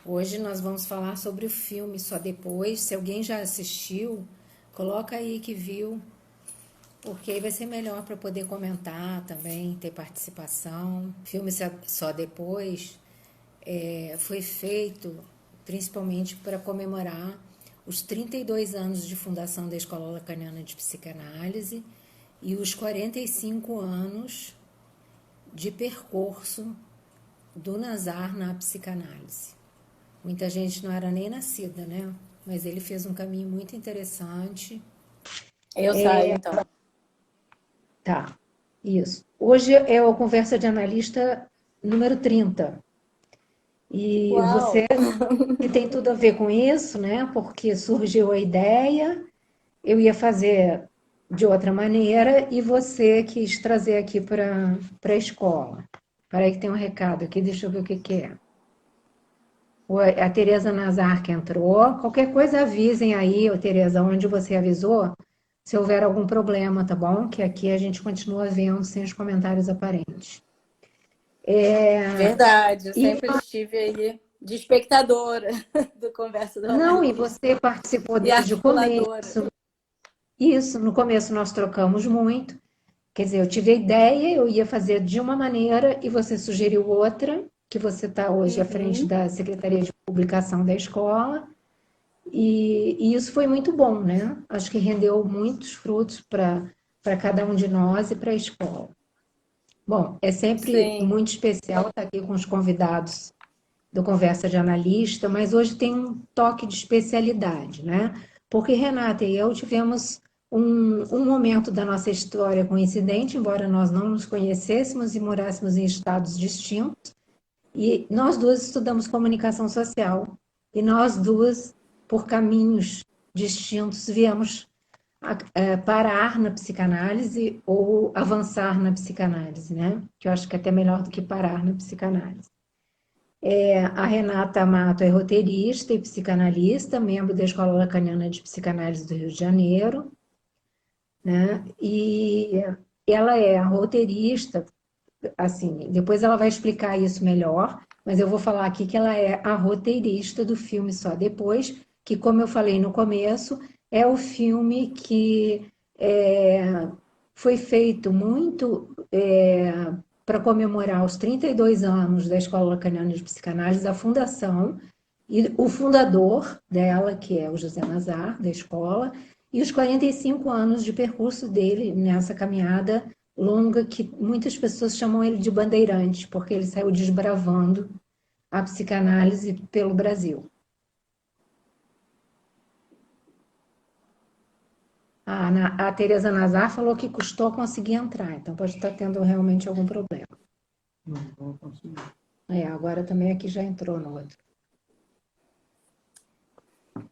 Hoje nós vamos falar sobre o filme Só Depois. Se alguém já assistiu, coloca aí que viu, porque aí vai ser melhor para poder comentar também, ter participação. O filme Só Depois foi feito principalmente para comemorar os 32 anos de fundação da Escola Lacaniana de Psicanálise e os 45 anos de percurso do Nazar na psicanálise. Muita gente não era nem nascida, né? Mas ele fez um caminho muito interessante. Eu saio, então. Tá, isso. Hoje é o Conversa de Analista número 30. E você Uau! que tem tudo a ver com isso, né? Porque surgiu a ideia, eu ia fazer de outra maneira e você quis trazer aqui para a escola. Peraí que tem um recado aqui, deixa eu ver o que que é. A Tereza Nazar que entrou. Qualquer coisa avisem aí, ô Tereza, onde você avisou, se houver algum problema, tá bom? Que aqui a gente continua vendo sem os comentários aparentes. Verdade, eu E sempre estive aí de espectadora do Conversa do não, e Analista você participou e desde o começo. articuladora. Isso, no começo nós trocamos muito. Quer dizer, eu tive a ideia, eu ia fazer de uma maneira e você sugeriu outra, que você está hoje à frente Uhum. da Secretaria de Publicação da escola. E isso foi muito bom, né? Acho que rendeu muitos frutos para cada um de nós e para a escola. Bom, é sempre Sim, muito especial estar aqui com os convidados do Conversa de Analista, mas hoje tem um toque de especialidade, né? Porque Renata e eu tivemos um momento da nossa história coincidente, embora nós não nos conhecêssemos e morássemos em estados distintos, e nós duas estudamos comunicação social. E nós duas, por caminhos distintos, viemos parar na psicanálise ou avançar na psicanálise, né? Que eu acho que é até melhor do que parar na psicanálise. A Renata Amato é roteirista e psicanalista, membro da Escola Lacaniana de Psicanálise do Rio de Janeiro, né? E ela é roteirista, assim, depois ela vai explicar isso melhor, mas eu vou falar aqui que ela é a roteirista do filme Só Depois, que, como eu falei no começo, é o filme que foi feito muito para comemorar os 32 anos da Escola Lacaniana de Psicanálise, a fundação, e o fundador dela, que é o José Nazar, da escola, e os 45 anos de percurso dele nessa caminhada longa, que muitas pessoas chamam ele de bandeirante, porque ele saiu desbravando a psicanálise pelo Brasil. A Tereza Nazar falou que custou conseguir entrar, então pode estar tendo realmente algum problema. Agora também aqui já entrou no outro.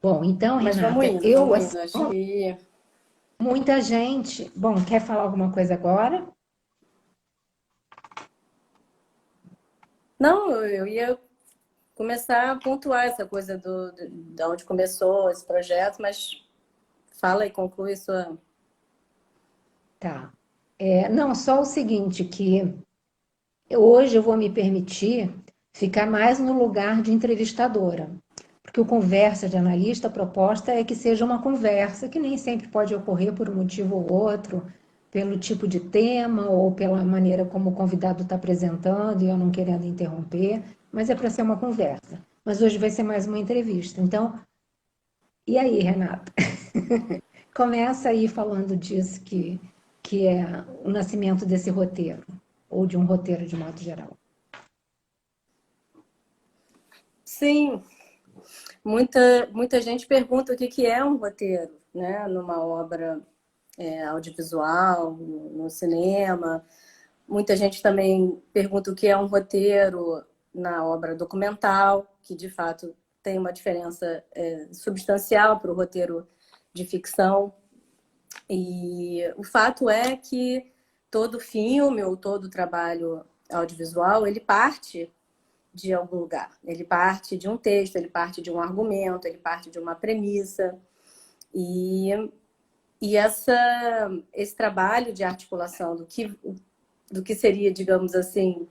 Bom, então, mas Renata, eu, vamos assim, indo. Acho que. muita gente. Bom, quer falar alguma coisa agora? Não, eu ia começar a pontuar essa coisa de onde começou esse projeto, mas fala e conclui sua. Tá. Não, só o seguinte, que hoje eu vou me permitir ficar mais no lugar de entrevistadora, porque o conversa de analista, a proposta é que seja uma conversa que nem sempre pode ocorrer por um motivo ou outro, pelo tipo de tema ou pela maneira como o convidado está apresentando e eu não querendo interromper, mas é para ser uma conversa. Mas hoje vai ser mais uma entrevista. Então, e aí, Renata? Começa aí falando disso que é o nascimento desse roteiro, ou de um roteiro de modo geral. Sim, muita gente pergunta o que é um roteiro, né? Numa obra audiovisual, no cinema. Muita gente também pergunta o que é um roteiro na obra documental, que de fato tem uma diferença substancial para o roteiro de ficção. E o fato é que todo filme ou todo trabalho audiovisual, ele parte de algum lugar. Ele parte de um texto, ele parte de um argumento, ele parte de uma premissa. E, esse trabalho de articulação do que seria, digamos assim,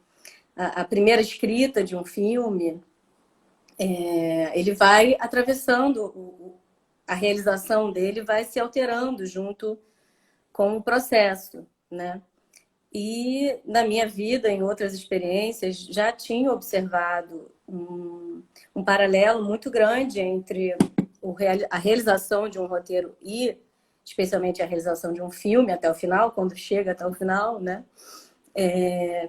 a primeira escrita de um filme, ele vai atravessando, a realização dele vai se alterando junto com o processo, né? E na minha vida, em outras experiências, já tinha observado um paralelo muito grande entre a realização de um roteiro e, especialmente, a realização de um filme até o final, quando chega até o final, né?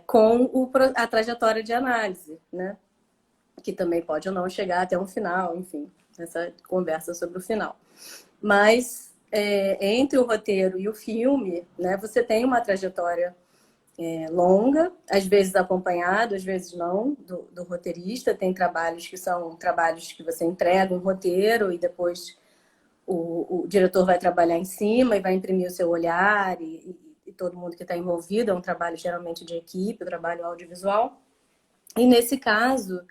Com a trajetória de análise, né? Que também pode ou não chegar até um final, enfim, essa conversa sobre o final. Mas entre o roteiro e o filme, né, você tem uma trajetória longa, às vezes acompanhado, às vezes não, do roteirista. Tem trabalhos que são trabalhos que você entrega um roteiro e depois o diretor vai trabalhar em cima e vai imprimir o seu olhar e todo mundo que está envolvido. É um trabalho geralmente de equipe, um trabalho audiovisual. E nesse caso,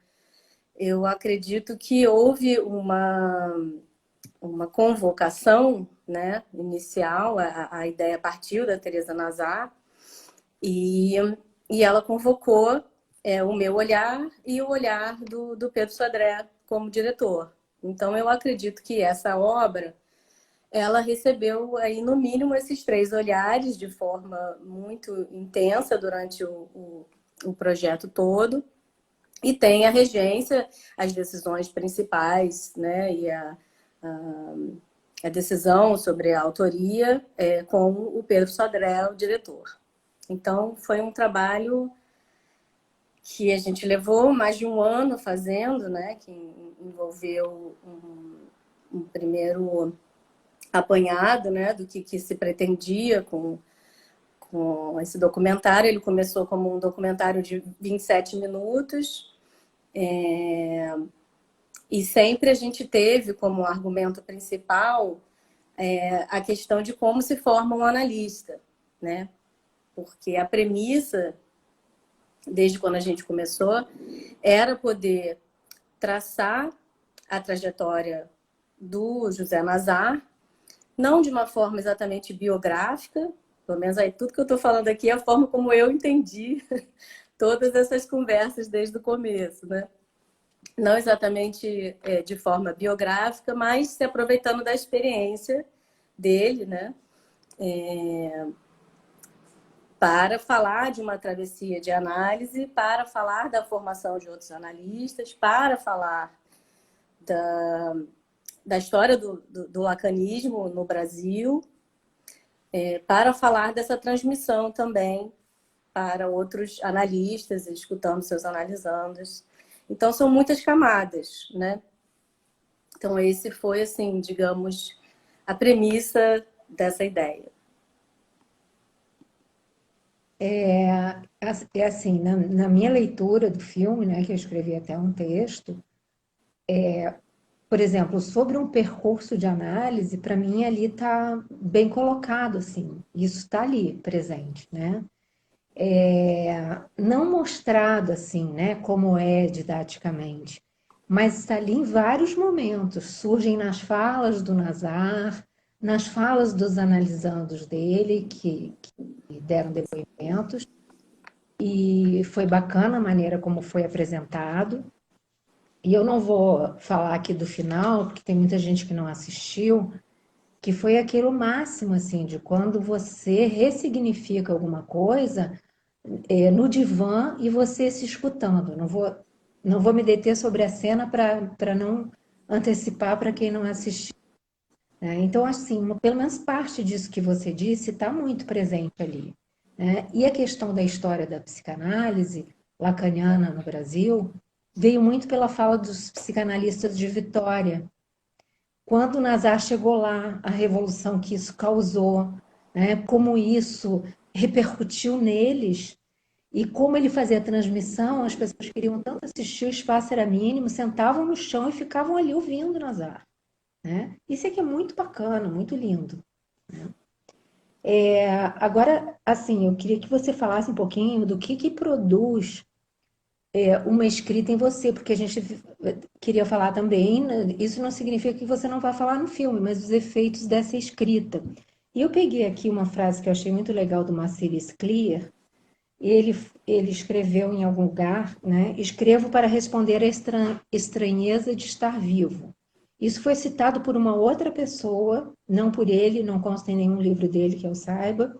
eu acredito que houve uma convocação, né, inicial. A ideia partiu da Teresa Nazar e ela convocou o meu olhar e o olhar do Pedro Sodré como diretor. Então, eu acredito que essa obra ela recebeu aí no mínimo esses 3 olhares de forma muito intensa durante o projeto todo. E tem a regência, as decisões principais, né, e a decisão sobre a autoria com o Pedro Sodré, o diretor. Então, foi um trabalho que a gente levou mais de 1 ano fazendo, né, que envolveu um primeiro apanhado, né, do que se pretendia com esse documentário. Ele começou como um documentário de 27 minutos, e sempre a gente teve como argumento principal a questão de como se forma um analista, né? Porque a premissa, desde quando a gente começou, era poder traçar a trajetória do José Nazar, não de uma forma exatamente biográfica, pelo menos aí tudo que eu estou falando aqui é a forma como eu entendi todas essas conversas desde o começo, né? Não exatamente de forma biográfica, mas se aproveitando da experiência dele, né? Para falar de uma travessia de análise, para falar da formação de outros analistas, para falar da história do lacanismo no Brasil, para falar dessa transmissão também para outros analistas, escutando seus analisandos. Então, são muitas camadas, né? Então, esse foi, assim, digamos, a premissa dessa ideia. É assim, na minha leitura do filme, né, que eu escrevi até um texto, por exemplo, sobre um percurso de análise, para mim ali está bem colocado, assim, isso está ali presente, né? Não mostrado assim, né, como é didaticamente, mas está ali em vários momentos, surgem nas falas do Nazar, nas falas dos analisandos dele, que deram depoimentos, e foi bacana a maneira como foi apresentado. E eu não vou falar aqui do final, porque tem muita gente que não assistiu, que foi aquilo máximo, assim, de quando você ressignifica alguma coisa no divã e você se escutando. Não vou me deter sobre a cena para não antecipar para quem não assistiu, né? Então, assim, pelo menos parte disso que você disse está muito presente ali, né? E a questão da história da psicanálise lacaniana no Brasil veio muito pela fala dos psicanalistas de Vitória. Quando o Nazar chegou lá, a revolução que isso causou, né? Como isso repercutiu neles e como ele fazia a transmissão, as pessoas queriam tanto assistir, o espaço era mínimo, sentavam no chão e ficavam ali ouvindo o Nazar, né? Isso aqui é muito bacana, muito lindo. Agora, assim, eu queria que você falasse um pouquinho do que produz uma escrita em você, porque a gente queria falar também, né, isso não significa que você não vai falar no filme, mas os efeitos dessa escrita. E eu peguei aqui uma frase que eu achei muito legal do Marcellus Clear, ele, ele escreveu em algum lugar, né? Escrevo para responder à estranheza de estar vivo. Isso foi citado por uma outra pessoa, não por ele, não consta em nenhum livro dele que eu saiba,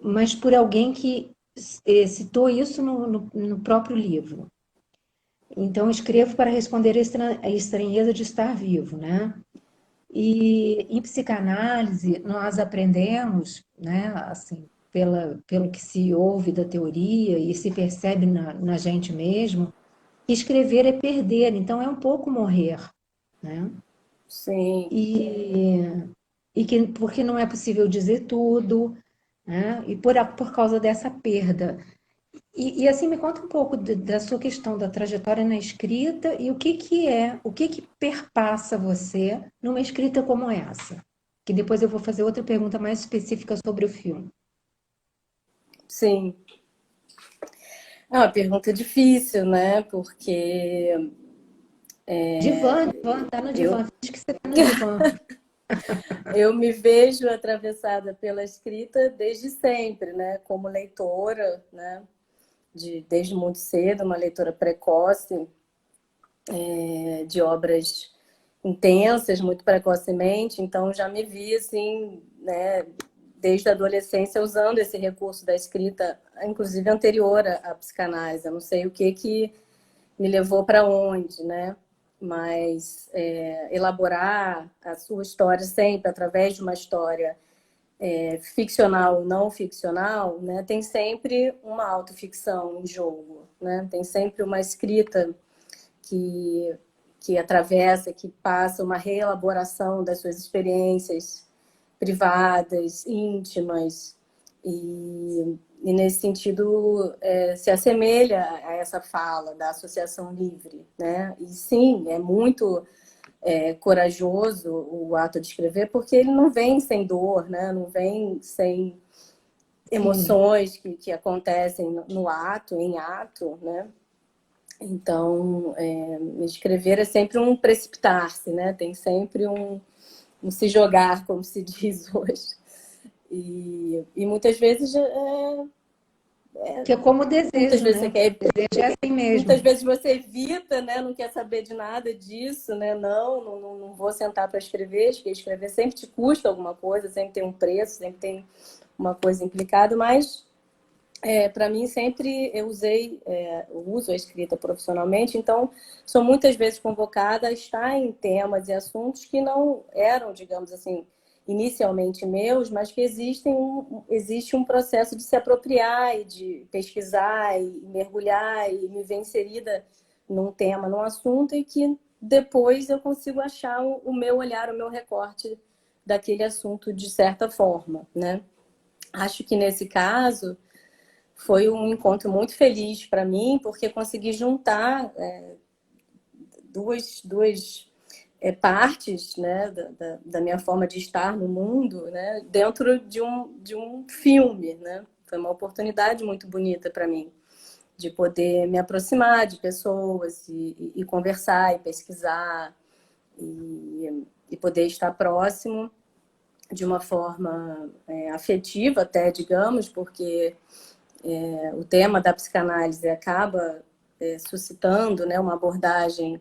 mas por alguém que citou isso no próprio livro. Então, escrevo para responder à estranheza de estar vivo, né? E em psicanálise, nós aprendemos, né, assim, pelo que se ouve da teoria e se percebe na gente mesmo, que escrever é perder, então é um pouco morrer, né? Sim. E, porque não é possível dizer tudo, né? E por causa dessa perda. Assim, me conta um pouco da sua questão da trajetória na escrita e o que que perpassa você numa escrita como essa? Que depois eu vou fazer outra pergunta mais específica sobre o filme. Sim. É uma pergunta difícil, né? Porque Divã, tá no eu, divã, finge que você tá no divã. eu me vejo atravessada pela escrita desde sempre, né? Como leitora, né? Desde muito cedo, uma leitora precoce, de obras intensas, muito precocemente. Então, já me vi, assim, né? Desde a adolescência, usando esse recurso da escrita, inclusive anterior à psicanálise. Eu não sei o que me levou para onde, né? Mas elaborar a sua história sempre através de uma história ficcional ou não ficcional, né? Tem sempre uma autoficção em jogo, né? Tem sempre uma escrita que que atravessa, que passa uma reelaboração das suas experiências privadas, íntimas, e nesse sentido se assemelha a essa fala da associação livre, né? E sim, é muito corajoso o ato de escrever, porque ele não vem sem dor, né? Não vem sem Sim, emoções que acontecem no ato, em ato, né? Então, escrever é sempre um precipitar-se, né? Tem sempre um se jogar, como se diz hoje. E muitas vezes que é como o muitas desejo, vezes você né? quer, O desejo é assim muitas mesmo. vezes você evita, né? Não quer saber de nada disso, né? Não vou sentar para escrever, porque escrever sempre te custa alguma coisa, sempre tem um preço, sempre tem uma coisa implicada, mas para mim sempre eu uso a escrita profissionalmente, então sou muitas vezes convocada a estar em temas e assuntos que não eram, digamos assim, inicialmente meus, mas que existe um processo de se apropriar e de pesquisar e mergulhar e me ver inserida num tema, num assunto e que depois eu consigo achar o meu olhar, o meu recorte daquele assunto de certa forma, né? Acho que nesse caso foi um encontro muito feliz para mim, porque consegui juntar duas partes, né, da minha forma de estar no mundo, né, dentro de um filme, né? Foi uma oportunidade muito bonita para mim de poder me aproximar de pessoas e conversar e pesquisar e poder estar próximo de uma forma afetiva até, digamos, porque o tema da psicanálise acaba suscitando, né, uma abordagem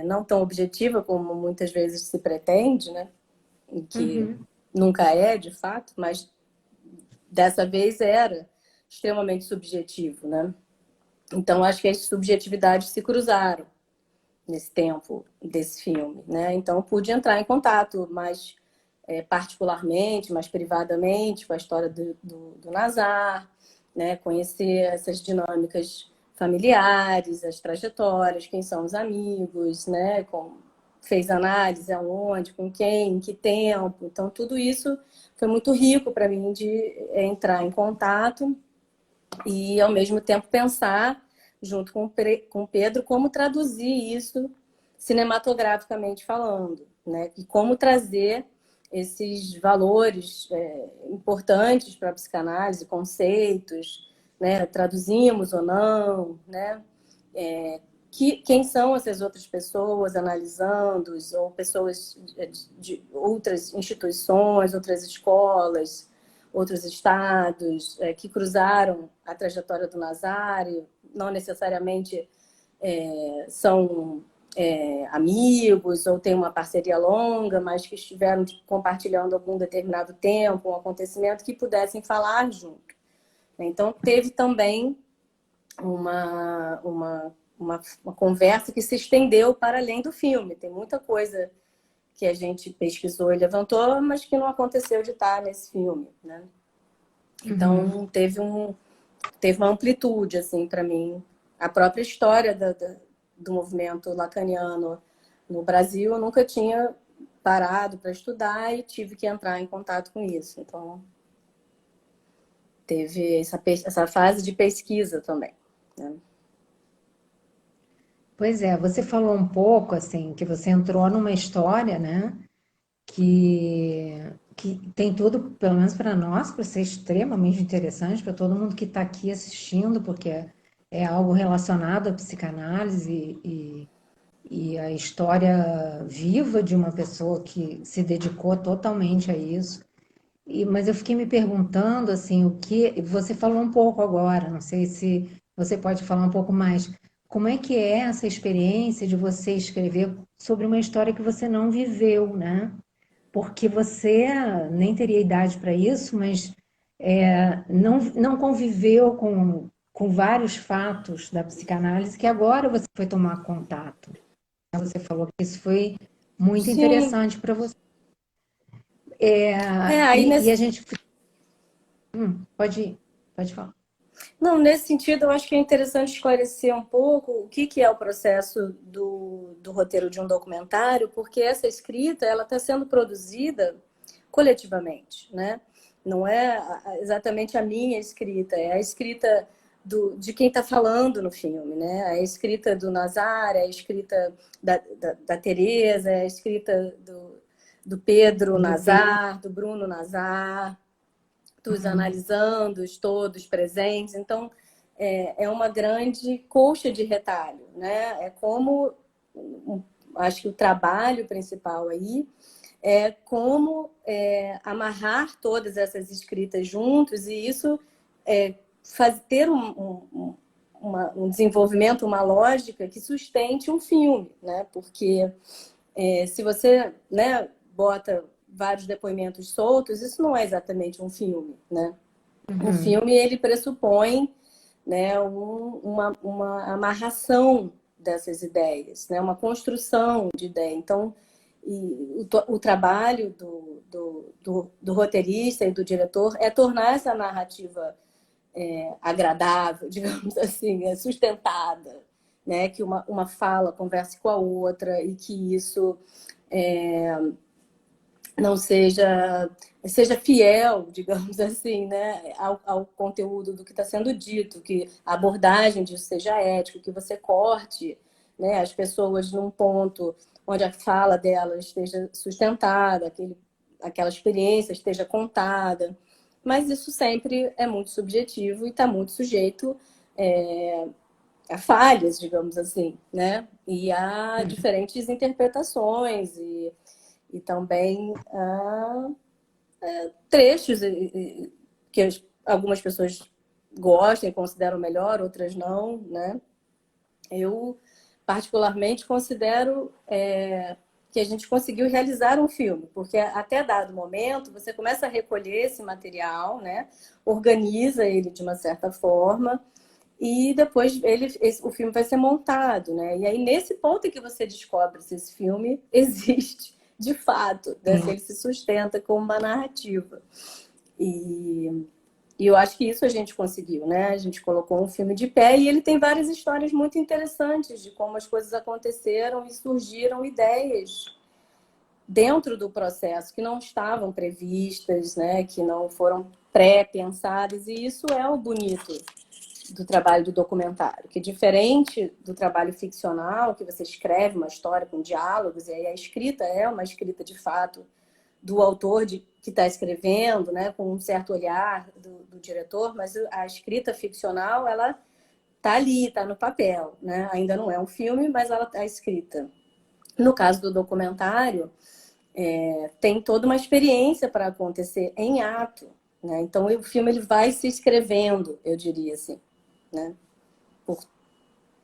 não tão objetiva como muitas vezes se pretende, né, e que Uhum. nunca é, de fato, mas dessa vez era extremamente subjetivo, né? Então, acho que as subjetividades se cruzaram nesse tempo desse filme, né? Então, eu pude entrar em contato mais particularmente, mais privadamente com a história do Nazar, né? Conhecer essas dinâmicas familiares, as trajetórias, quem são os amigos, né? Fez análise aonde, com quem, em que tempo. Então, tudo isso foi muito rico para mim de entrar em contato e, ao mesmo tempo, pensar, junto com o Pedro, como traduzir isso cinematograficamente falando, né? E como trazer esses valores importantes para a psicanálise, conceitos, né? Traduzimos ou não, né? Quem são essas outras pessoas analisando, ou pessoas de outras instituições, outras escolas, outros estados, que cruzaram a trajetória do Nazário, não necessariamente são amigos ou têm uma parceria longa, mas que estiveram compartilhando algum determinado tempo, um acontecimento que pudessem falar junto. Então, teve também uma conversa que se estendeu para além do filme. Tem muita coisa que a gente pesquisou e levantou, mas que não aconteceu de estar nesse filme, né? Então, teve uma amplitude, assim, para mim. A própria história do movimento lacaniano no Brasil, eu nunca tinha parado para estudar e tive que entrar em contato com isso. Então, teve essa fase de pesquisa também, né? Pois é, você falou um pouco assim que você entrou numa história, né, que tem tudo, pelo menos para nós, para ser extremamente interessante para todo mundo que está aqui assistindo, porque é algo relacionado à psicanálise e a história viva de uma pessoa que se dedicou totalmente a isso. Mas eu fiquei me perguntando assim, o que você falou um pouco agora, não sei se você pode falar um pouco mais. Como é que é essa experiência de você escrever sobre uma história que você não viveu, né? Porque você nem teria idade para isso, mas não conviveu com vários fatos da psicanálise que agora você foi tomar contato. Você falou que isso foi muito Sim, interessante para você. aí E a nesse, gente. Pode ir, pode falar. não, nesse sentido, eu acho que é interessante esclarecer um pouco o que é o processo do roteiro de um documentário, porque essa escrita ela está sendo produzida coletivamente, né? Não é exatamente a minha escrita, é a escrita de quem está falando no filme, né? A escrita do Nazar, é a escrita da Teresa, é a escrita do Pedro Do Pedro. Nazar, do Bruno Nazar, dos analisandos todos presentes. Então, é uma grande colcha de retalho, né? É como, acho que o trabalho principal aí é como amarrar todas essas escritas juntos e isso ter um desenvolvimento, uma lógica que sustente um filme, né? Porque se você, né, bota vários depoimentos soltos, isso não é exatamente um filme, né? Um filme, ele pressupõe, né, uma amarração dessas ideias, né? Uma construção de ideia. Então, o trabalho do roteirista e do diretor é tornar essa narrativa agradável, digamos assim, sustentada, né? Que uma fala converse com a outra e que isso não seja fiel, digamos assim, né, ao conteúdo do que está sendo dito, que a abordagem disso seja ética, que você corte, né, as pessoas num ponto onde a fala delas esteja sustentada, aquela experiência esteja contada. Mas isso sempre é muito subjetivo e está muito sujeito a falhas, digamos assim, né? E a diferentes interpretações e também trechos que algumas pessoas gostam e consideram melhor, outras não, né? Eu, particularmente, considero que a gente conseguiu realizar um filme, porque até dado momento você começa a recolher esse material, né? Organiza ele de uma certa forma e depois o filme vai ser montado, né? E aí, nesse ponto em que você descobre se esse filme existe de fato, né? Se ele se sustenta como uma narrativa. E eu acho que isso a gente conseguiu, né? A gente colocou um filme de pé e ele tem várias histórias muito interessantes de como as coisas aconteceram e surgiram ideias dentro do processo que não estavam previstas, né? Que não foram pré-pensadas, e isso é o bonito do trabalho do documentário, que diferente do trabalho ficcional, que você escreve uma história com diálogos, e aí a escrita é uma escrita de fato do autor que está escrevendo, né, com um certo olhar do diretor, mas a escrita ficcional, ela está ali, está no papel, né? Ainda não é um filme, mas ela está escrita. No caso do documentário, tem toda uma experiência para acontecer em ato, né? Então, o filme ele vai se escrevendo, eu diria assim, né? Por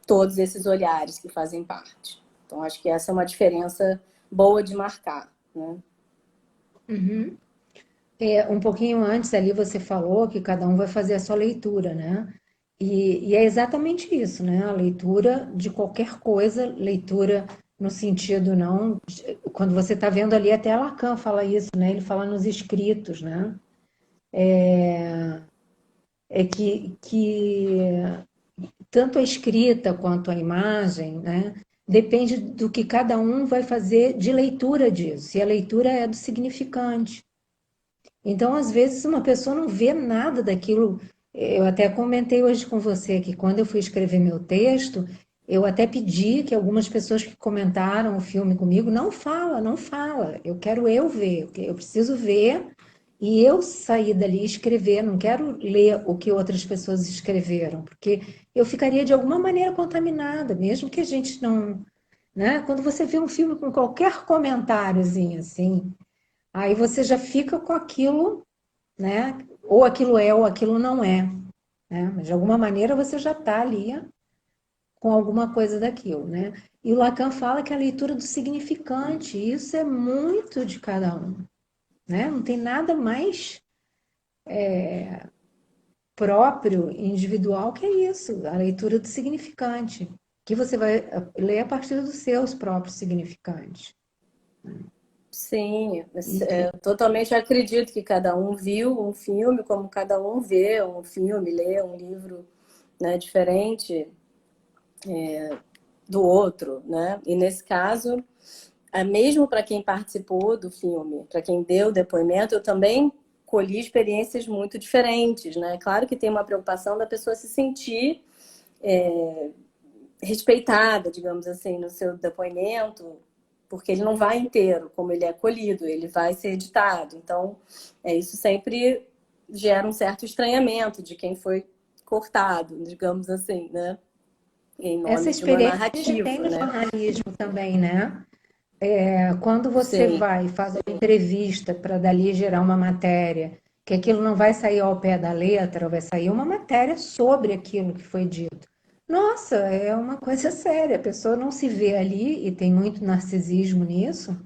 todos esses olhares que fazem parte. Então, acho que essa é uma diferença boa de marcar, né? Uhum. Um pouquinho antes ali você falou que cada um vai fazer a sua leitura, né? E é exatamente isso, né? A leitura de qualquer coisa, leitura no sentido não. Quando você está vendo ali, até Lacan fala isso, né? Ele fala nos escritos, né? É que tanto a escrita quanto a imagem, né? Depende do que cada um vai fazer de leitura disso. E a leitura é do significante. Então, às vezes, uma pessoa não vê nada daquilo. Eu até comentei hoje com você que quando eu fui escrever meu texto, eu até pedi que algumas pessoas que comentaram o filme comigo, não fala, não fala. Eu quero eu ver, eu preciso ver e eu sair dali e escrever. Não quero ler o que outras pessoas escreveram, porque eu ficaria de alguma maneira contaminada, mesmo que a gente não, né? Quando você vê um filme com qualquer comentáriozinho assim, aí você já fica com aquilo, né? Ou aquilo é ou aquilo não é, né? Mas de alguma maneira você já está ali com alguma coisa daquilo, né? E o Lacan fala que a leitura do significante, isso é muito de cada um, né? Não tem nada mais próprio, individual que é isso, a leitura do significante, que você vai ler a partir dos seus próprios significantes. Sim, E, eu totalmente acredito que cada um viu um filme como cada um vê um filme, lê um livro, né, diferente do outro, né? E nesse caso, mesmo para quem participou do filme, para quem deu depoimento, eu também colhi experiências muito diferentes, né? Claro que tem uma preocupação da pessoa se sentir respeitada, digamos assim, no seu depoimento, porque ele não vai inteiro, como ele é colhido, ele vai ser editado. Então, isso sempre gera um certo estranhamento de quem foi cortado, digamos assim, né? Em essa nome de uma experiência a gente tem narrativa, no né? jornalismo também, né? Quando você Sim, vai e faz uma entrevista para dali gerar uma matéria, que aquilo não vai sair ao pé da letra, vai sair uma matéria sobre aquilo que foi dito. Nossa, é uma coisa séria. A pessoa não se vê ali, e tem muito narcisismo nisso,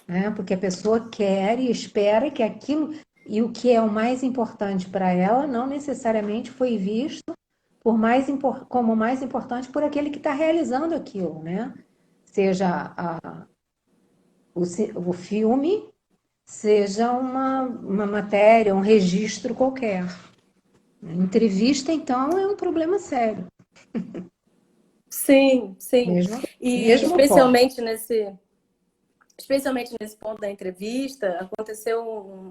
né? Porque a pessoa quer e espera que aquilo, e o que é o mais importante para ela, não necessariamente foi visto como mais importante por aquele que está realizando aquilo, né? Seja o filme, seja uma matéria, um registro qualquer. Entrevista, então, é um problema sério, sim, sim. mesmo, E mesmo forte. especialmente nesse ponto da entrevista, aconteceu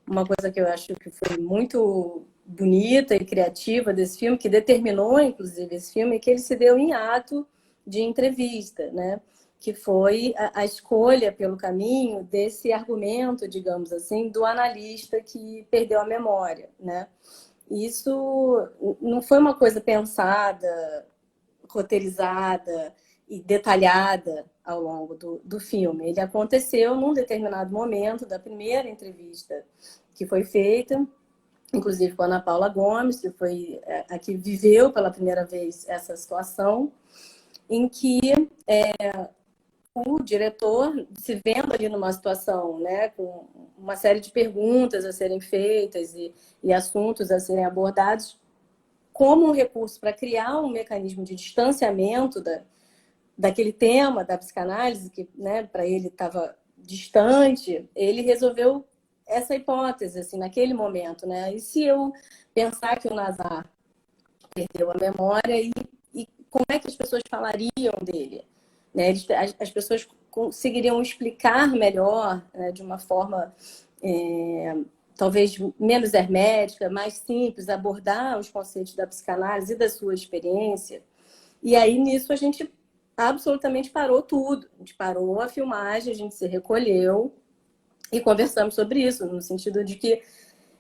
uma coisa que eu acho que foi muito bonita e criativa desse filme, que determinou, inclusive, esse filme, que ele se deu em ato de entrevista, né? Que foi a escolha pelo caminho desse argumento, digamos assim, do analista que perdeu a memória, né? Isso não foi uma coisa pensada, roteirizada e detalhada ao longo do filme. Ele aconteceu num determinado momento da primeira entrevista que foi feita, inclusive com a Ana Paula Gomes, que foi a que viveu pela primeira vez essa situação, em que o diretor, se vendo ali numa situação, né, com uma série de perguntas a serem feitas e assuntos a serem abordados, como um recurso para criar um mecanismo de distanciamento daquele tema da psicanálise, que, né, para ele estava distante, ele resolveu essa hipótese, assim, naquele momento, né? E se eu pensar que o Nazar perdeu a memória e como é que as pessoas falariam dele? Né? As pessoas conseguiriam explicar melhor, né, de uma forma talvez menos hermética, mais simples, abordar os conceitos da psicanálise e da sua experiência. E aí, nisso, a gente absolutamente parou tudo. A gente parou a filmagem, a gente se recolheu e conversamos sobre isso, no sentido de que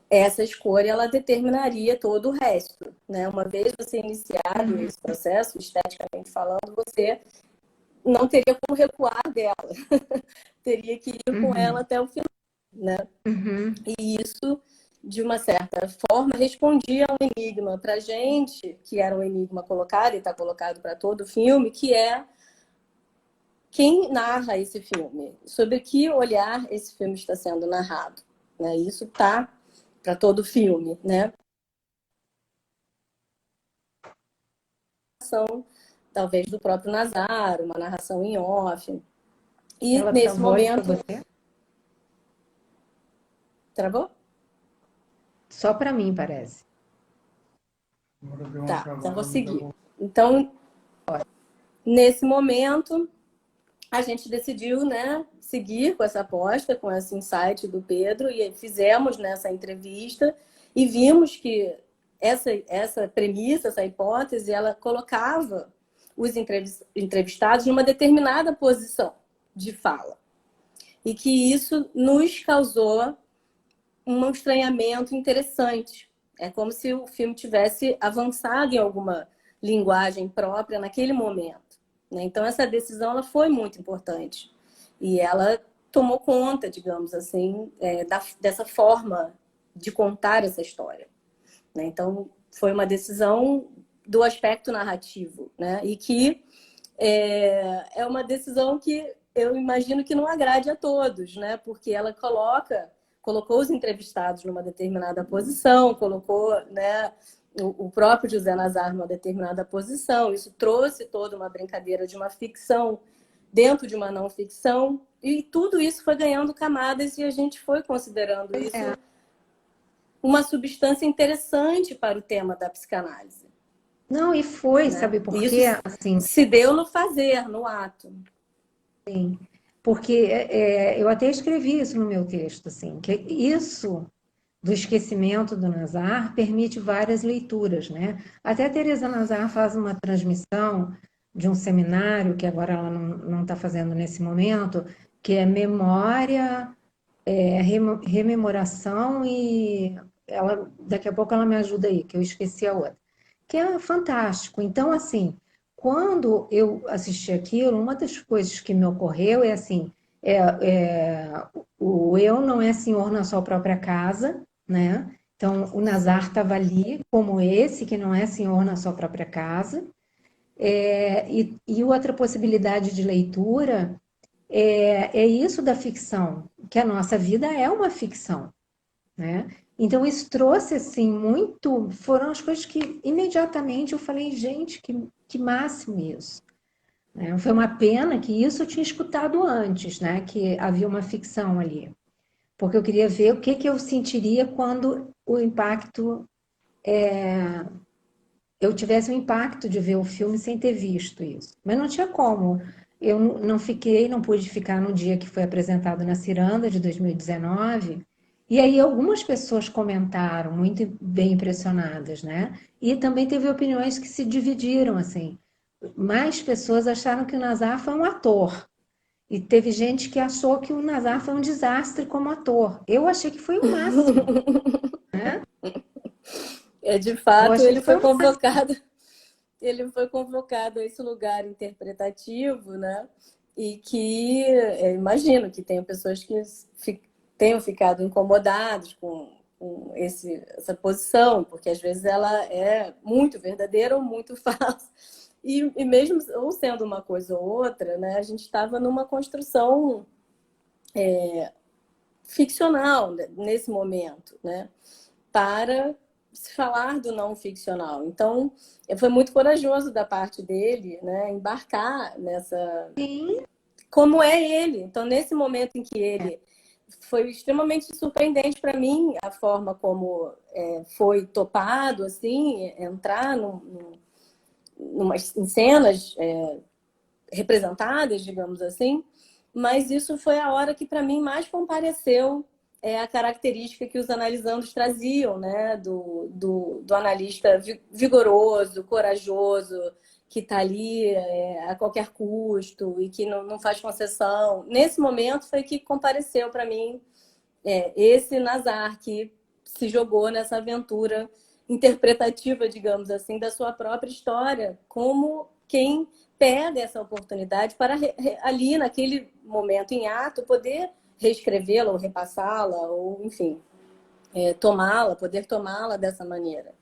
essa escolha ela determinaria todo o resto, né? Uma vez você iniciado Uhum, esse processo, esteticamente falando, você não teria como recuar dela, teria que ir com ela uhum, até o final, né? uhum. E isso de uma certa forma, respondia a um enigma para a gente, que era um enigma colocado, e está colocado para todo o filme, que é quem narra esse filme, sobre que olhar esse filme está sendo narrado. Né? Isso está para todo o filme, né? Talvez do próprio Nazar, uma narração em off. E Ela nesse travou aí para momento... você? Travou? Só para mim, parece. Tá, então vou seguir. Então, nesse momento, a gente decidiu, né, seguir com essa aposta, com esse insight do Pedro, e fizemos nessa entrevista e vimos que essa premissa, essa hipótese, ela colocava os entrevistados numa determinada posição de fala. E que isso nos causou um estranhamento interessante. É como se o filme tivesse avançado em alguma linguagem própria naquele momento. Né? Então, essa decisão ela foi muito importante. E ela tomou conta, digamos assim, dessa forma de contar essa história. Né? Então, foi uma decisão do aspecto narrativo. Né? E que é uma decisão que eu imagino que não agrade a todos, né? Porque ela colocou os entrevistados numa determinada posição, colocou, né, o próprio José Nazar numa determinada posição. Isso trouxe toda uma brincadeira de uma ficção dentro de uma não ficção, e tudo isso foi ganhando camadas e a gente foi considerando isso uma substância interessante para o tema da psicanálise. Não, e foi, Né? sabe por Isso quê? Assim, se deu no fazer, no ato. sim, porque eu até escrevi isso no meu texto, assim, que isso do esquecimento do Nazar permite várias leituras, né? Até a Teresa Nazar faz uma transmissão de um seminário, que agora ela não está fazendo nesse momento, que é memória, rememoração e daqui a pouco ela me ajuda aí, que eu esqueci a outra. Que é fantástico. Então, assim, quando eu assisti aquilo, uma das coisas que me ocorreu é assim, o eu não é senhor na sua própria casa, né? Então, o Nazar estava ali como esse, que não é senhor na sua própria casa. E outra possibilidade de leitura é isso da ficção, que a nossa vida é uma ficção, né? Então, isso trouxe, assim, muito... Foram as coisas que, imediatamente, eu falei, gente, que máximo isso. Né? Foi uma pena que isso eu tinha escutado antes, né? Que havia uma ficção ali. Porque eu queria ver o que que eu sentiria quando o impacto... Eu tivesse o impacto de ver o filme sem ter visto isso. Mas não tinha como. Eu não pude ficar no dia que foi apresentado na Ciranda, de 2019. E aí algumas pessoas comentaram, muito bem impressionadas, né? E também teve opiniões que se dividiram, assim. Mais pessoas acharam que o Nazar foi um ator. E teve gente que achou que o Nazar foi um desastre como ator. Eu achei que foi o máximo, né? De Eu fato, achei que foi o máximo. ele foi convocado a esse lugar interpretativo, né? E que imagino que tenham pessoas que tenham ficado incomodados com essa posição, porque às vezes ela é muito verdadeira ou muito falsa. E mesmo ou sendo uma coisa ou outra, né, a gente estava numa construção ficcional nesse momento, né, para se falar do não ficcional. Então, foi muito corajoso da parte dele, né, embarcar nessa... Sim, Como é ele. Então, nesse momento em que ele... Foi extremamente surpreendente para mim a forma como foi topado, assim, entrar em cenas representadas, digamos assim, mas isso foi a hora que para mim mais compareceu a característica que os analisandos traziam, né? Do analista vigoroso, corajoso, que está ali a qualquer custo e que não faz concessão. Nesse momento foi que compareceu para mim esse Nazar, que se jogou nessa aventura interpretativa, digamos assim, da sua própria história, como quem pega essa oportunidade para ali, naquele momento em ato, poder reescrevê-la ou repassá-la, ou enfim, tomá-la, poder tomá-la dessa maneira.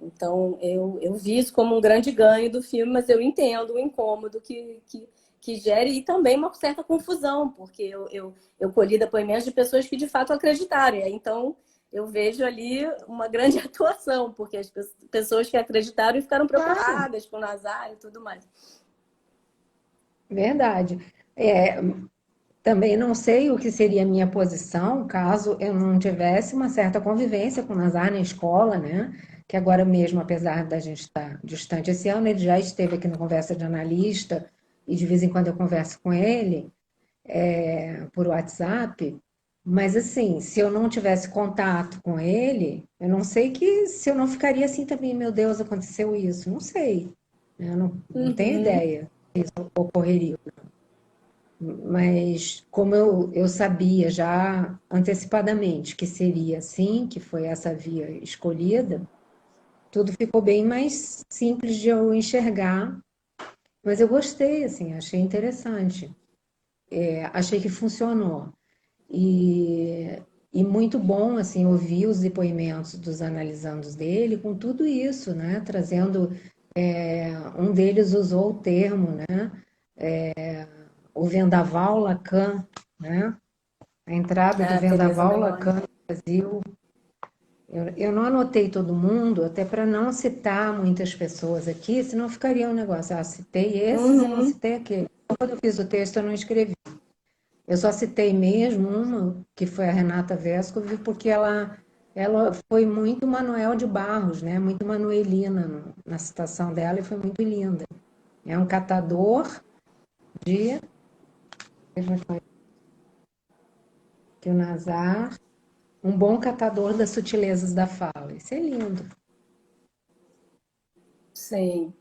Então, eu vi isso como um grande ganho do filme, mas eu entendo o incômodo que gere e também uma certa confusão, porque eu colhi depoimentos de pessoas que de fato acreditaram. E aí, então, eu vejo ali uma grande atuação, porque as pessoas que acreditaram e ficaram Claro, preocupadas com o Nazário e tudo mais. verdade. É, também não sei o que seria a minha posição caso eu não tivesse uma certa convivência com o Nazar na escola, né? Que agora mesmo, apesar da gente estar distante esse ano, ele já esteve aqui no Conversa de Analista e de vez em quando eu converso com ele por WhatsApp. Mas assim, se eu não tivesse contato com ele, eu não sei que se eu não ficaria assim também, meu Deus, aconteceu isso. Não sei. Eu não tenho Uhum. ideia se isso ocorreria. Mas como eu sabia já antecipadamente que seria assim, que foi essa via escolhida, tudo ficou bem mais simples de eu enxergar. Mas eu gostei, assim, achei interessante. Achei que funcionou. E, e muito bom, assim, ouvir os depoimentos dos analisandos dele com tudo isso, né? Trazendo, um deles usou o termo, né? O vendaval Lacan, né? A entrada do A Teresa vendaval Meloni. Lacan no Brasil. Eu não anotei todo mundo, até para não citar muitas pessoas aqui, senão ficaria um negócio, citei esses e não Uhum. citei aquele. Quando eu fiz o texto, eu não escrevi. Eu só citei mesmo uma, que foi a Renata Vescovi, porque ela foi muito Manuel de Barros, né? Muito manuelina na citação dela e foi muito linda. É um catador de que o Nazar, um bom catador das sutilezas da fala. Isso é lindo. Sim,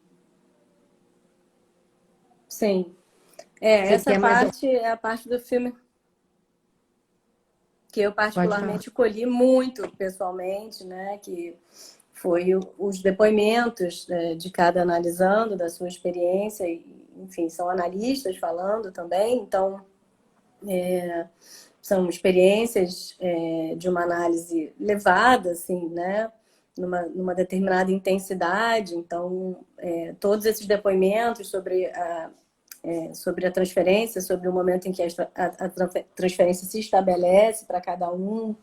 sim. Você Essa quer mais? parte é a parte do filme que eu Pode falar. particularmente colhi muito pessoalmente, né? Que foi os depoimentos, de cada analisando da sua experiência, e, enfim, são analistas falando também, então são experiências, de uma análise levada, assim, né? Numa determinada intensidade, então todos esses depoimentos sobre a transferência, sobre o momento em que a transferência se estabelece para cada um,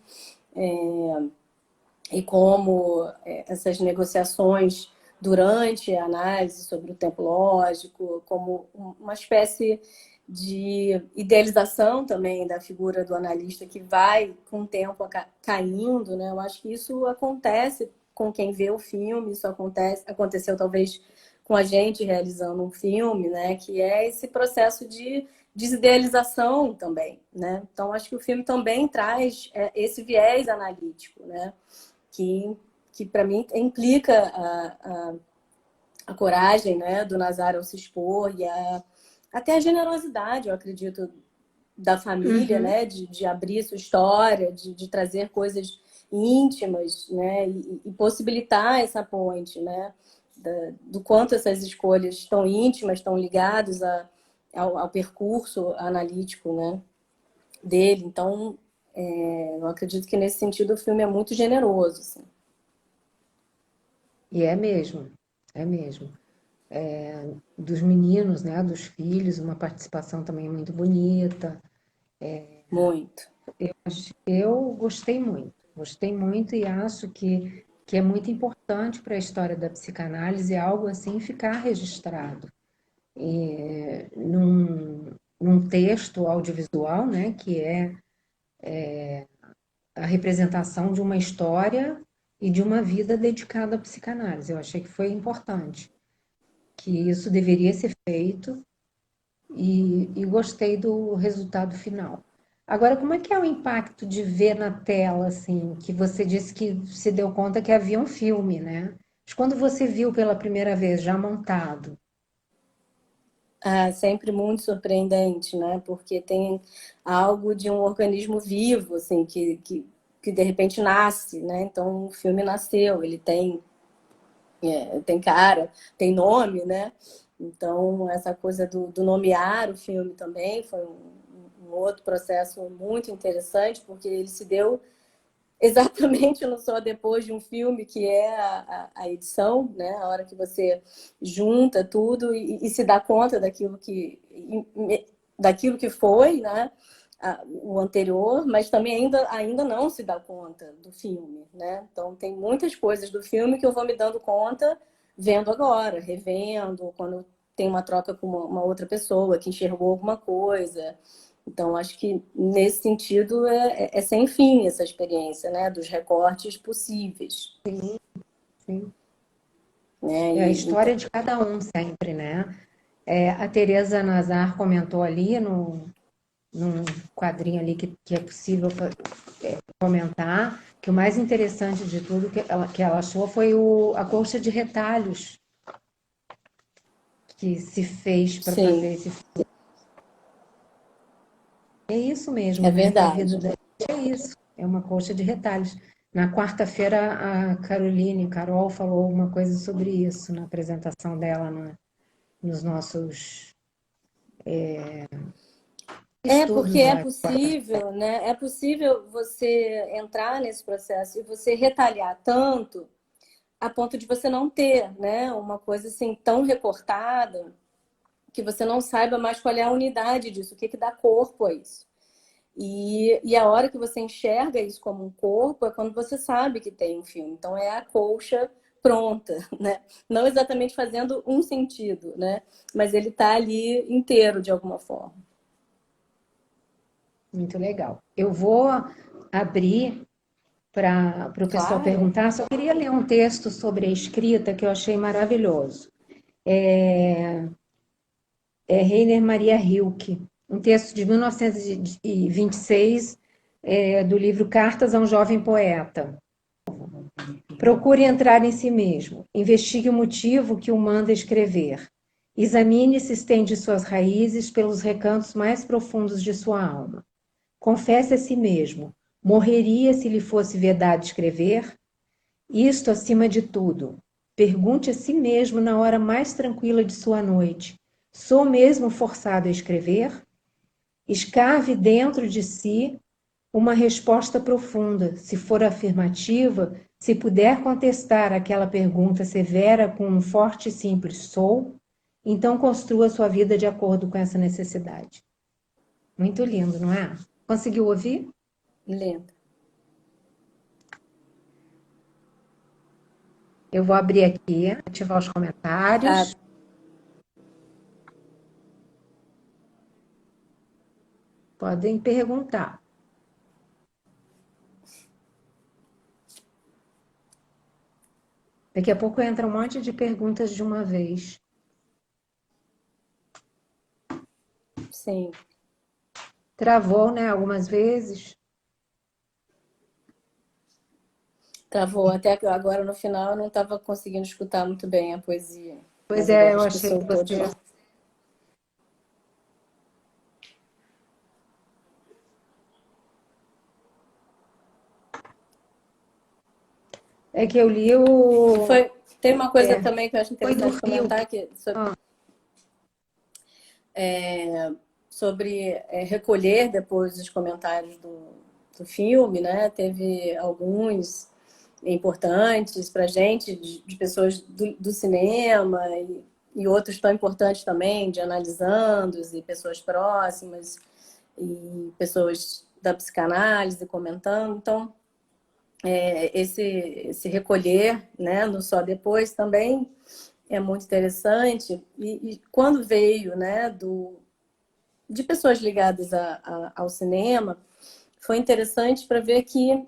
e como essas negociações durante a análise sobre o tempo lógico, como uma espécie de idealização também da figura do analista que vai com o tempo caindo, né? Eu acho que isso acontece com quem vê o filme, isso aconteceu talvez com a gente realizando um filme, né? Que é esse processo de desidealização também, né? Então acho que o filme também traz esse viés analítico, né? Que para mim implica a coragem, né, do Nazário ao se expor e até a generosidade, eu acredito, da família, Uhum. né, de abrir sua história, de trazer coisas íntimas, né, e possibilitar essa ponte, né, do quanto essas escolhas estão íntimas, estão ligadas ao percurso analítico, né, dele. Então, eu acredito que nesse sentido o filme é muito generoso, assim. E é mesmo, é mesmo. Dos meninos, né, dos filhos, uma participação também muito bonita. Muito. Eu gostei muito e acho que é muito importante para a história da psicanálise algo assim ficar registrado. Num texto audiovisual, né, que é a representação de uma história e de uma vida dedicada à psicanálise. Eu achei que foi importante, que isso deveria ser feito e gostei do resultado final. Agora, como é que é o impacto de ver na tela, assim, que você disse que se deu conta que havia um filme, né? Mas quando você viu pela primeira vez, já montado, Sempre muito surpreendente, né? Porque tem algo de um organismo vivo, assim, que de repente nasce, né? Então o filme nasceu, ele tem cara, tem nome, né? Então essa coisa do nomear o filme também foi um outro processo muito interessante, porque ele se deu exatamente no só depois de um filme, que é a edição, né? A hora que você junta tudo e se dá conta daquilo que foi, né? O anterior, mas também ainda não se dá conta do filme, né? Então tem muitas coisas do filme que eu vou me dando conta vendo agora, revendo, quando tem uma troca com uma outra pessoa que enxergou alguma coisa. Então, acho que nesse sentido é sem fim essa experiência, né? Dos recortes possíveis. Sim, sim. Né? É a história de cada um sempre, né? A Teresa Nazar comentou ali num quadrinho ali que é possível comentar, que o mais interessante de tudo que ela achou foi a colcha de retalhos que se fez para Sim, fazer esse. É isso mesmo, é né? Que a vida verdade. da gente é isso, é uma colcha de retalhos. Na quarta-feira, a Carol, falou uma coisa sobre isso na apresentação dela nos nossos É porque estudos é lá. possível, né? É possível você entrar nesse processo e você retalhar tanto a ponto de você não ter, né? Uma coisa assim tão recortada que você não saiba mais qual é a unidade disso, o que dá corpo a isso. E a hora que você enxerga isso como um corpo é quando você sabe que tem um filme. Então é a colcha pronta, né? Não exatamente fazendo um sentido, né? Mas ele está ali inteiro de alguma forma. Muito legal. Eu vou abrir para o pessoal Claro. perguntar. Só queria ler um texto sobre a escrita que eu achei maravilhoso. É Rainer Maria Rilke, um texto de 1926, do livro Cartas a um Jovem Poeta. Procure entrar em si mesmo, investigue o motivo que o manda escrever. Examine se estende suas raízes pelos recantos mais profundos de sua alma. Confesse a si mesmo, morreria se lhe fosse vedado escrever? Isto acima de tudo. Pergunte a si mesmo na hora mais tranquila de sua noite: sou mesmo forçado a escrever? Escave dentro de si uma resposta profunda. Se for afirmativa, se puder contestar aquela pergunta severa com um forte e simples sou, então construa sua vida de acordo com essa necessidade. Muito lindo, não é? Conseguiu ouvir? Lindo. Eu vou abrir aqui, ativar os Ah, comentários. Podem perguntar. Daqui a pouco entra um monte de perguntas de uma vez. sim. Travou, né, algumas vezes. Travou. Até que agora no final eu não estava conseguindo escutar muito bem a poesia. Pois Mas é, agora eu acho que achei que soltou de você. novo. É que eu li o. Tem uma coisa também que eu acho Foi do interessante Rio. comentar que sobre recolher depois os comentários do filme, né? Teve alguns importantes para a gente, de pessoas do cinema e outros tão importantes também, de analisandos e pessoas próximas e pessoas da psicanálise comentando. Então, esse recolher, né, no Só Depois também é muito interessante. E quando veio, né, de pessoas ligadas ao cinema, foi interessante para ver que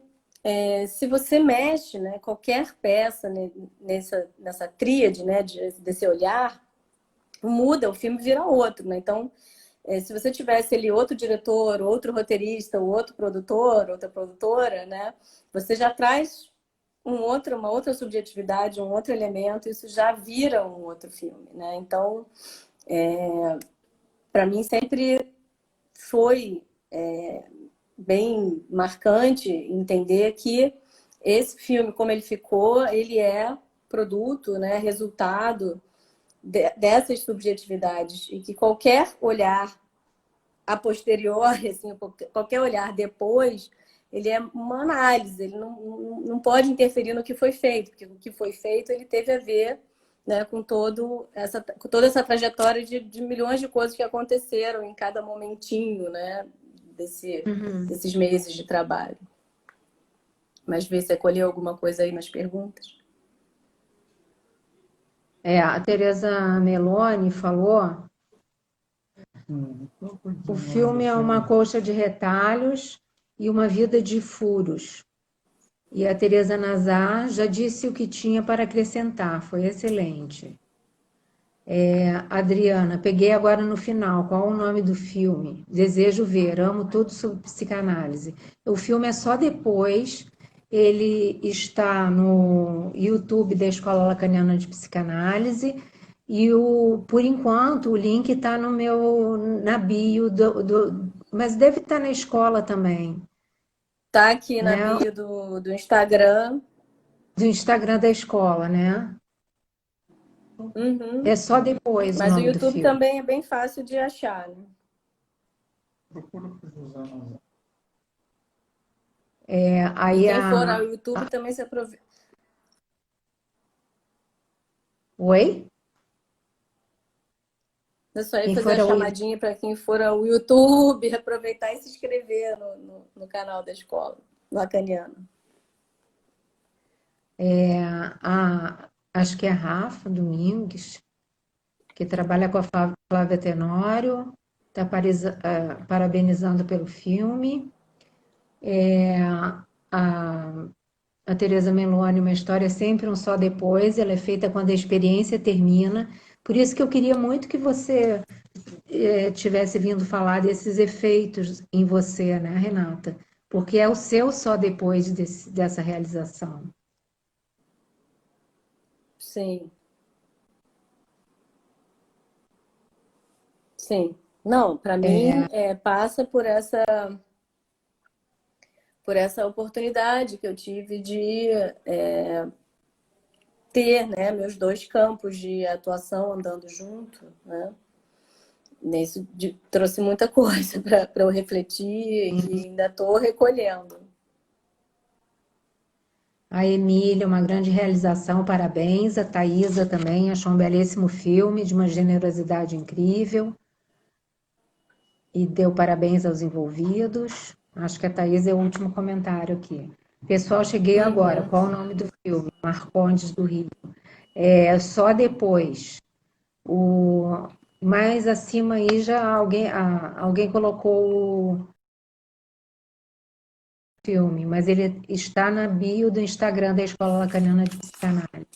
se você mexe, né, qualquer peça né, nessa tríade, né, desse olhar, muda, o filme vira outro, né? Então, se você tivesse ali outro diretor, outro roteirista, outro produtor, outra produtora, né, você já traz uma outra subjetividade, um outro elemento, isso já vira um outro filme, né? Então, para mim sempre foi bem marcante entender que esse filme, como ele ficou, ele é produto, né, resultado dessas subjetividades e que qualquer olhar a posteriori, assim, qualquer olhar depois, ele é uma análise, ele não pode interferir no que foi feito, porque o que foi feito ele teve a ver, né, com toda essa trajetória de milhões de coisas que aconteceram em cada momentinho, né, desses meses de trabalho. Mas vê se colheu alguma coisa aí nas perguntas. A Teresa Meloni falou: o filme é uma colcha de retalhos e uma vida de furos. E a Teresa Nazar já disse o que tinha para acrescentar, foi excelente. Adriana, peguei agora no final, qual o nome do filme? Desejo ver, amo tudo sobre psicanálise. O filme é só depois, ele está no YouTube da Escola Lacaniana de Psicanálise e por enquanto o link está na bio mas deve estar na escola também, Tá aqui na né? bio do Instagram. Do Instagram da escola, né? Uhum. É só depois o Mas o nome do YouTube filme. também é bem fácil de achar, né? E Aí quem for ao YouTube também se aproveita. Oi? É só ir Quem fazer a for ao chamadinha para quem for ao YouTube, aproveitar e se inscrever no canal da escola lacaniana. acho que é a Rafa Domingues, que trabalha com a Flávia Tenório, está parabenizando pelo filme. A, a Teresa Meloni, uma história é sempre um só depois, ela é feita quando a experiência termina. Por isso que eu queria muito que você tivesse vindo falar desses efeitos em você, né, Renata? Porque é o seu só depois dessa realização. Sim, sim. Não, para mim passa por essa oportunidade que eu tive de ter, né, meus dois campos de atuação andando junto, né? Isso trouxe muita coisa para eu refletir e ainda estou recolhendo. A Emília, uma grande realização, parabéns. A Thaisa também achou um belíssimo filme, de uma generosidade incrível. E deu parabéns aos envolvidos. Acho que a Thaisa é o último comentário aqui. Pessoal, cheguei agora. Uhum. Qual o nome do filme? Marcondes do Rio. É só depois. Mais acima aí já alguém colocou o filme, mas ele está na bio do Instagram da Escola Lacaniana de Psicanálise.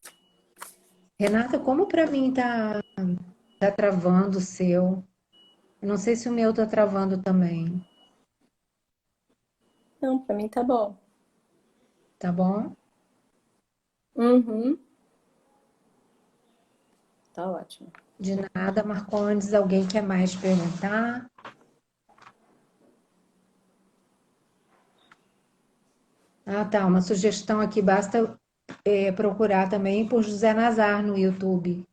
Renata, como para mim tá travando o seu? Não sei se o meu tá travando também. Não, para mim tá bom. Tá bom? Uhum. Tá ótimo. De nada, Marcondes. Alguém quer mais perguntar? Ah, tá. Uma sugestão aqui, basta procurar também por José Nazar no YouTube,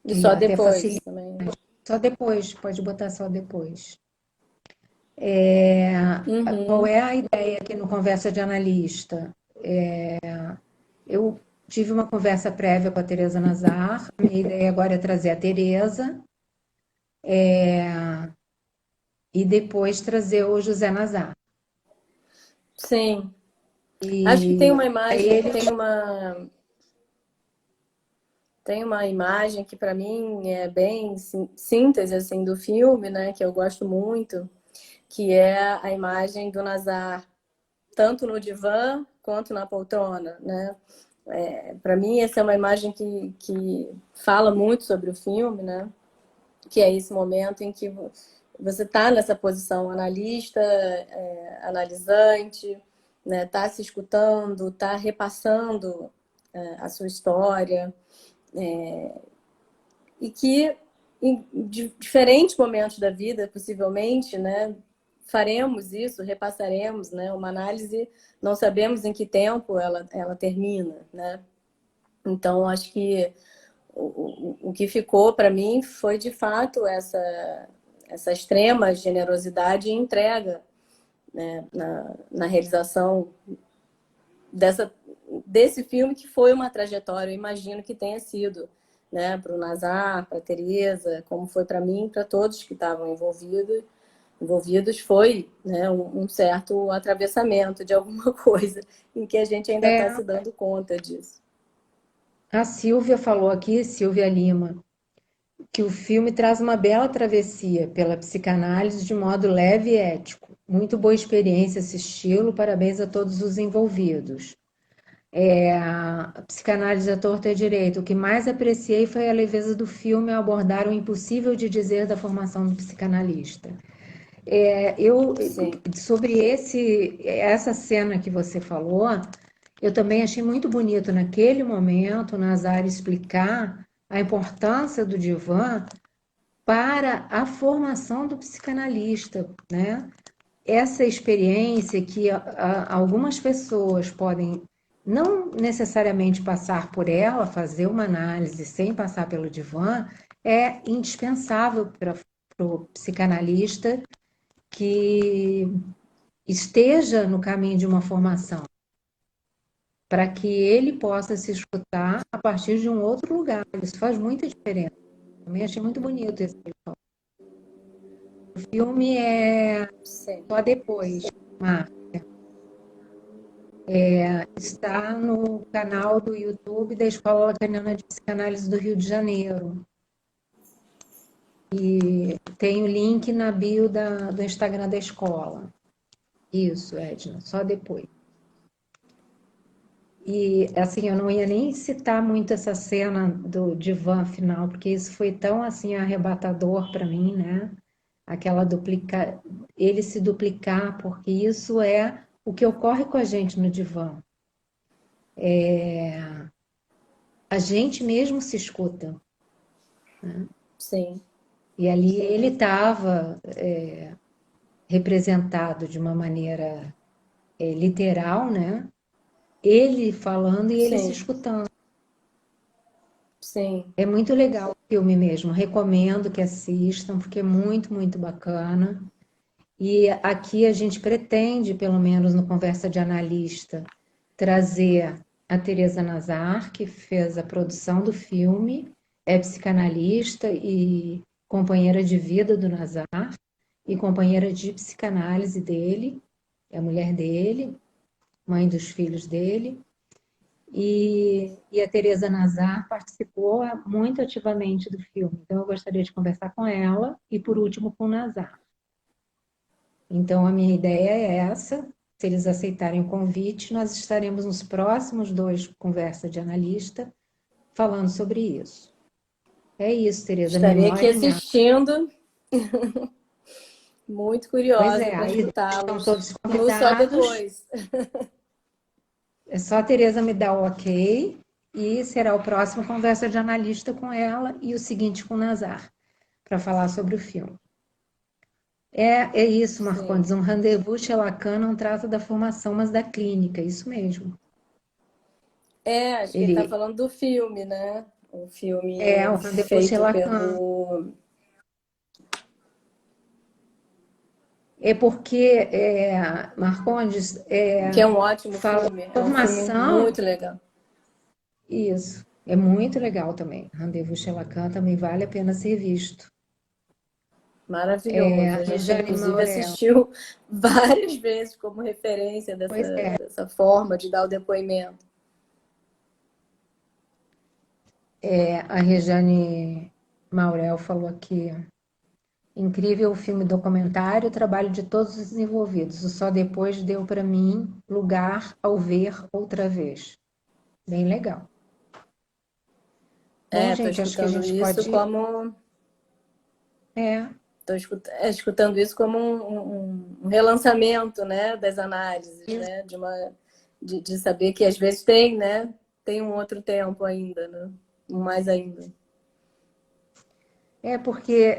E que só até depois facilita. também. Só depois, pode botar só depois. Qual Uhum. é a ideia aqui no Conversa de Analista? Eu tive uma conversa prévia com a Teresa Nazar. A minha ideia agora é trazer a Teresa e depois trazer o José Nazar. Sim. Acho que tem E uma aí imagem, ele tem uma imagem que para mim é bem síntese assim do filme, né, que eu gosto muito, que é a imagem do Nazar tanto no divã quanto na poltrona, né? Para mim essa é uma imagem que fala muito sobre o filme, né? Que é esse momento em que você está nessa posição analista, analisante, né? Tá se escutando, tá repassando a sua história, e que em diferentes momentos da vida, possivelmente, né, faremos isso, repassaremos, né, uma análise, não sabemos em que tempo ela termina, né? Então, acho que o que ficou para mim foi, de fato, essa extrema generosidade e entrega né, na realização desse filme, que foi uma trajetória, eu imagino que tenha sido, né, para o Nazar, para a Teresa, como foi para mim, para todos que estavam envolvidos, foi, né, um certo atravessamento de alguma coisa em que a gente ainda está É, se dando conta disso. a Silvia falou aqui, Silvia Lima, que o filme traz uma bela travessia pela psicanálise de modo leve e ético. Muito boa experiência assisti-lo, parabéns a todos os envolvidos. A psicanálise à torta e à direita. O que mais apreciei foi a leveza do filme ao abordar o impossível de dizer da formação do psicanalista. Eu, Sim, sobre essa cena que você falou, eu também achei muito bonito naquele momento o Nazar explicar a importância do divã para a formação do psicanalista, né? Essa experiência que algumas pessoas podem não necessariamente passar por ela, fazer uma análise sem passar pelo divã, é indispensável para o psicanalista que esteja no caminho de uma formação, para que ele possa se escutar a partir de um outro lugar. Isso faz muita diferença. Também achei muito bonito esse filme. É sim. só depois, está no canal do YouTube da Escola Lacaniana de Psicanálise do Rio de Janeiro. E tem o link na bio do Instagram da escola. Isso, Edna, só depois. E, assim, eu não ia nem citar muito essa cena do divã final, porque isso foi tão, assim, arrebatador para mim, né? Aquela ele se duplicar, porque isso é o que ocorre com a gente no divã. A gente mesmo se escuta. Sim, E ali ele estava representado de uma maneira literal, né? Ele falando e ele se sim, escutando. sim. É muito legal o filme mesmo. Recomendo que assistam, porque é muito, muito bacana. E aqui a gente pretende, pelo menos no Conversa de Analista, trazer a Teresa Nazar, que fez a produção do filme, é psicanalista e companheira de vida do Nazar, e companheira de psicanálise dele, é a mulher dele, mãe dos filhos dele. E a Teresa Nazar participou muito ativamente do filme. Então, eu gostaria de conversar com ela e, por último, com o Nazar. Então, a minha ideia é essa. Se eles aceitarem o convite, nós estaremos nos próximos dois Conversa de Analista falando sobre isso. É isso, Teresa, Estarei aqui memória em arte. assistindo, muito Pois curiosa é, para aí estão escutá-los todos no Só convidados. Depois. É só a Teresa me dar o ok e será o próximo Conversa de Analista com ela e o seguinte com o Nazar, para falar sobre o filme. É isso, Sim. Marcondes, um rendezvous chez Lacan não trata da formação, mas da clínica, isso mesmo. Acho que ele está Ele falando do filme, né? O é filme o rendezvous chez feito Lacan. pelo. É porque, Marcondes, Que é um ótimo fala filme, de é um filme formação, muito legal. isso, é muito legal também. Rendezvous chez Lacan também vale a pena ser visto. Maravilhoso. A A gente, Rejane inclusive, Maurel, assistiu várias vezes como referência pois é, dessa forma de dar o depoimento. a Rejane Maurel falou aqui. Incrível o filme documentário, o trabalho de todos os envolvidos. O Só Depois deu para mim lugar ao ver outra vez. Bem legal. Bom, Estou gente, acho que a escutando gente isso pode. como. É, Estou escutando isso como um relançamento, né, das análises, isso. né, de saber que às vezes tem, né, tem um outro tempo ainda, né, um mais ainda. Porque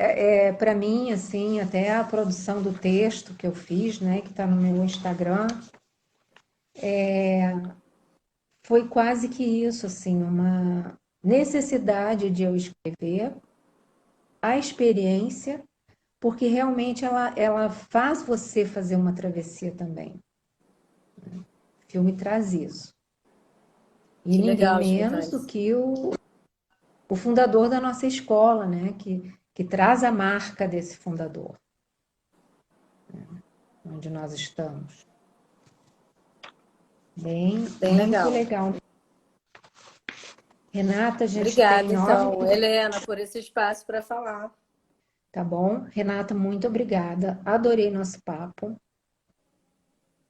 para mim, assim, até a produção do texto que eu fiz, né, que está no meu Instagram, foi quase que isso, assim, uma necessidade de eu escrever a experiência porque realmente ela faz você fazer uma travessia também. O filme traz isso. E Que ninguém legal menos escutar do isso. que o fundador da nossa escola, né? Que traz a marca desse fundador, onde nós estamos. Bem, Bem muito legal. legal. Renata, a gente tem Obrigada, 9, então, Helena, por esse espaço para falar. tá bom? Renata, muito obrigada. Adorei nosso papo.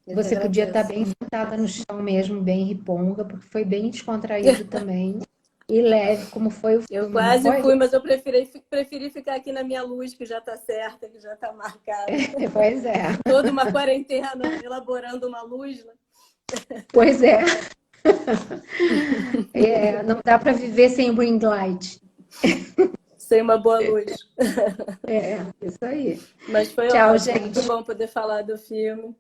Eu que Você podia estar agradeço. bem sentada no chão mesmo, bem riponga, porque foi bem descontraído também. E leve, como foi o Eu filme, não quase foi? fui, mas eu preferi ficar aqui na minha luz, que já está certa, que já está marcada. Pois é, Toda uma quarentena elaborando uma luz, né? pois é. Não dá para viver sem ring light. Sem uma boa luz. Isso aí. Mas foi Tchau, ótimo, gente. muito bom poder falar do filme.